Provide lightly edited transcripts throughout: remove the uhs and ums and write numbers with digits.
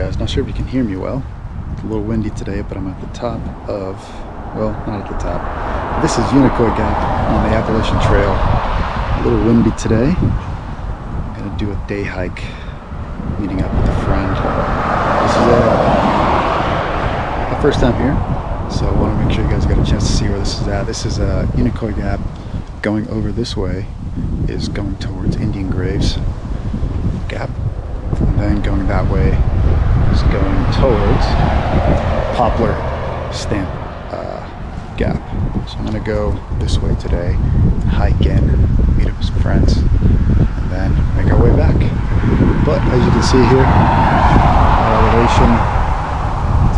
guys, not sure if you can hear me well. It's a little windy today, but I'm at the top of, well, not at the top. This is Unicoi Gap on the Appalachian Trail. A little windy today. I'm gonna do a day hike, meeting up with a friend. This is my first time here, so I want to make sure you guys got a chance to see where this is at. This is Unicoi Gap. Going over this way is going towards Indian Graves Gap. And then going that way is going towards Poplar Stamp Gap. So I'm gonna go this way today, hike in, meet up with some friends, and then make our way back. But as you can see here, elevation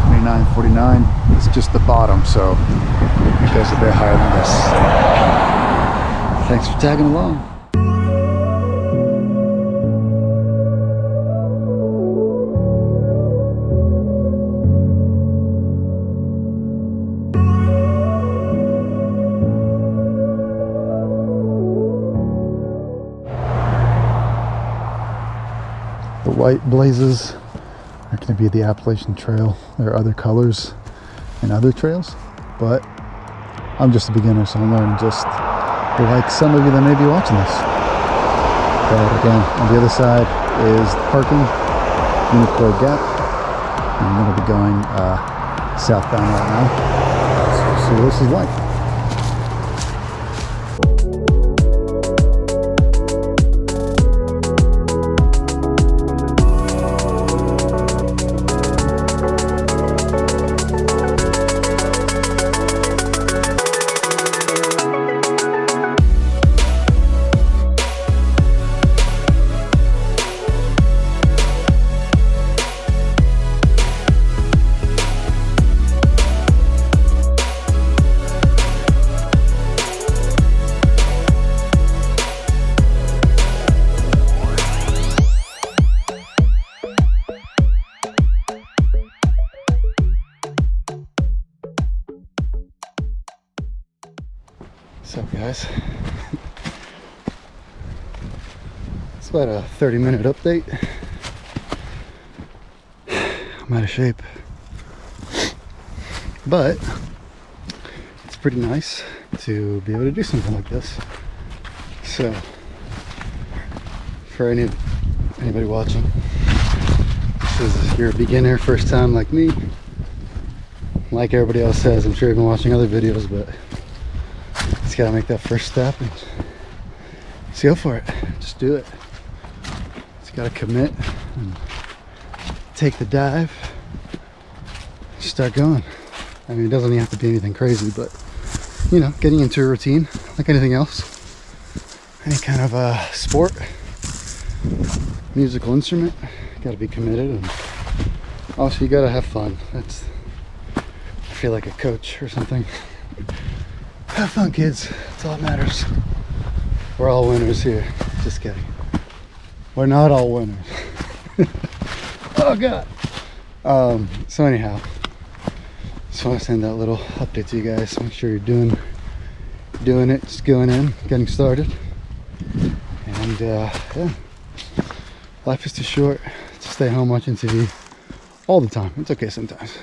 2949 is just the bottom, so it goes a bit higher than this. Thanks for tagging along. The white blazes are going to be the Appalachian Trail. There are other colors and other trails, but I'm just a beginner, so I'm learning just like some of you that may be watching this. But again, on the other side is the parking, Unicoi Gap. I'm going to be going southbound right now. So we'll see what this is like. What's up, guys? It's about a 30-minute update. I'm out of shape, but it's pretty nice to be able to do something like this. So for anybody watching, this is you're a beginner, first time like me, like everybody else says, I'm sure you've been watching other videos, but just gotta make that first step and just go for it. Just do it. Just gotta commit and take the dive. Just start going. I mean, it doesn't even have to be anything crazy, but you know, getting into a routine like anything else, any kind of sport, musical instrument, you gotta be committed, and also you gotta have fun. That's, I feel like a coach or something. Have fun, kids. That's all that matters. We're all winners here. Just kidding. We're not all winners. Oh God. So anyhow, just want to send that little update to you guys. Make sure you're doing it. Just going in, getting started. And yeah, life is too short to stay home watching TV all the time. It's okay sometimes.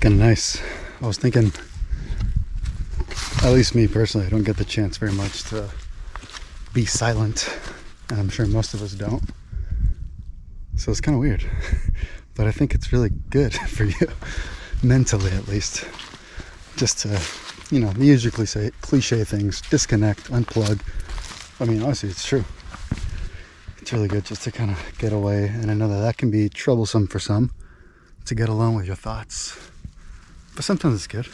Kind of nice. I was thinking, at least me personally, I don't get the chance very much to be silent, and I'm sure most of us don't, so it's kind of weird. But I think it's really good for you, mentally at least, just to, you know, the usual cliche things, disconnect, unplug. I mean, honestly, it's true. It's really good just to kind of get away, and I know that can be troublesome for some, to get alone with your thoughts. But sometimes it's good.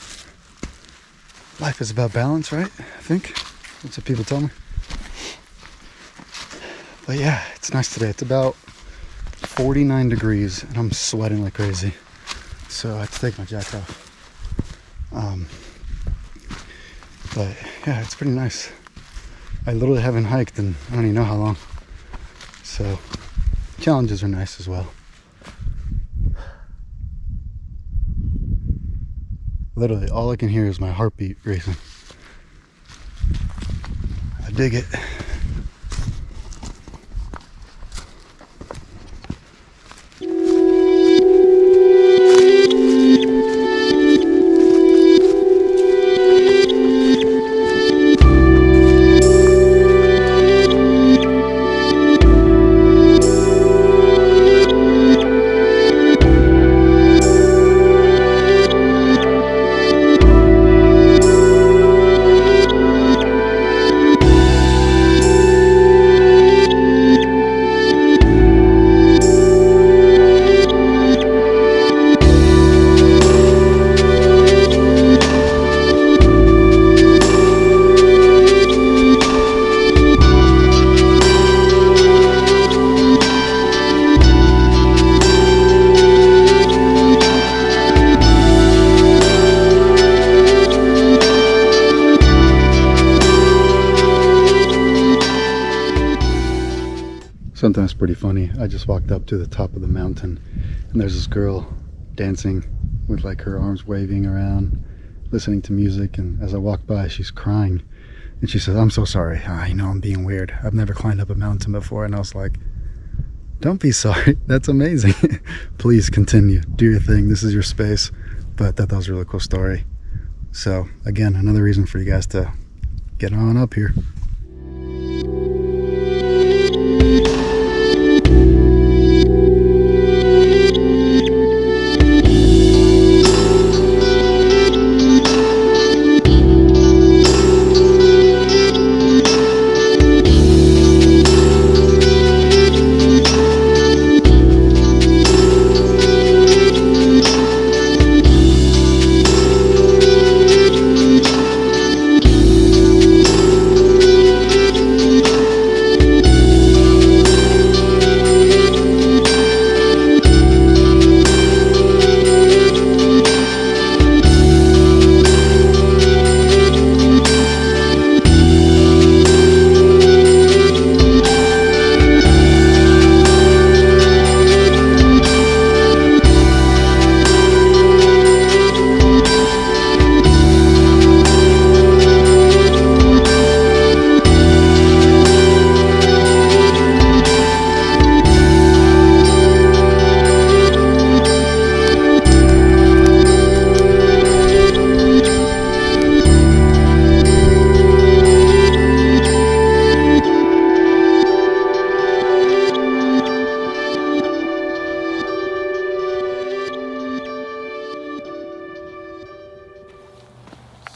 Life is about balance, right? I think. That's what people tell me. But yeah, it's nice today. It's about 49 degrees and I'm sweating like crazy. So I had to take my jacket off. But yeah, it's pretty nice. I literally haven't hiked in I don't even know how long. So challenges are nice as well. Literally all I can hear is my heartbeat racing. I dig it. Something that's pretty funny. I just walked up to the top of the mountain and there's this girl dancing with like her arms waving around, listening to music, and as I walk by she's crying and she says, "I'm so sorry, I know I'm being weird, I've never climbed up a mountain before." And I was like, don't be sorry, that's amazing. Please continue, do your thing, this is your space. But I thought that was a really cool story. So again, another reason for you guys to get on up here.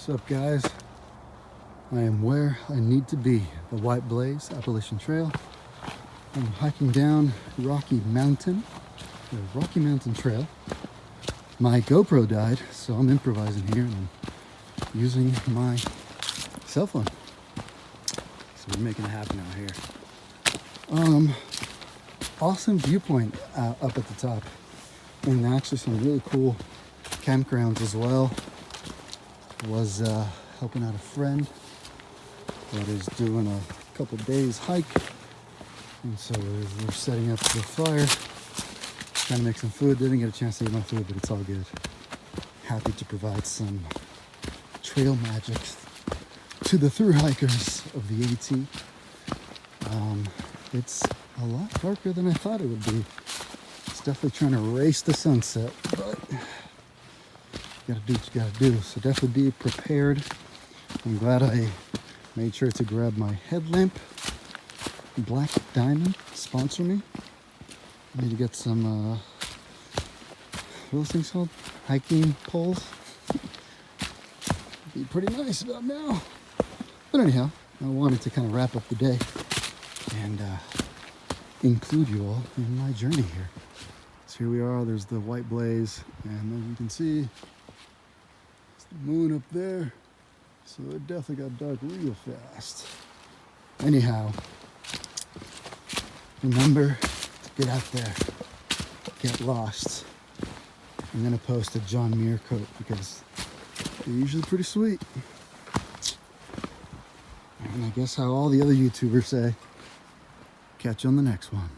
What's up, guys? I am where I need to be, the White Blaze Appalachian Trail. I'm hiking down Rocky Mountain, the Rocky Mountain Trail. My GoPro died, so I'm improvising here and I'm using my cell phone. So we're making it happen out here. Awesome viewpoint up at the top, and actually some really cool campgrounds as well. Was helping out a friend that is doing a couple days hike, and so we're setting up the fire, trying to make some food. Didn't get a chance to eat my food, but it's all good. Happy to provide some trail magic to the thru hikers of the AT. It's a lot darker than I thought it would be. It's definitely trying to race the sunset, but you gotta do what you gotta do. So definitely be prepared. I'm glad I made sure to grab my headlamp. Black Diamond sponsor me. I need to get some what are those things called? Hiking poles. Be pretty nice about now. But anyhow, I wanted to kind of wrap up the day and include you all in my journey here. So here we are, there's the White Blaze, and as you can see, the moon up there, so it definitely got dark real fast. Anyhow, remember to get out there, get lost, I'm gonna post a John Muir coat because they're usually pretty sweet. And I guess how all the other YouTubers say, catch you on the next one.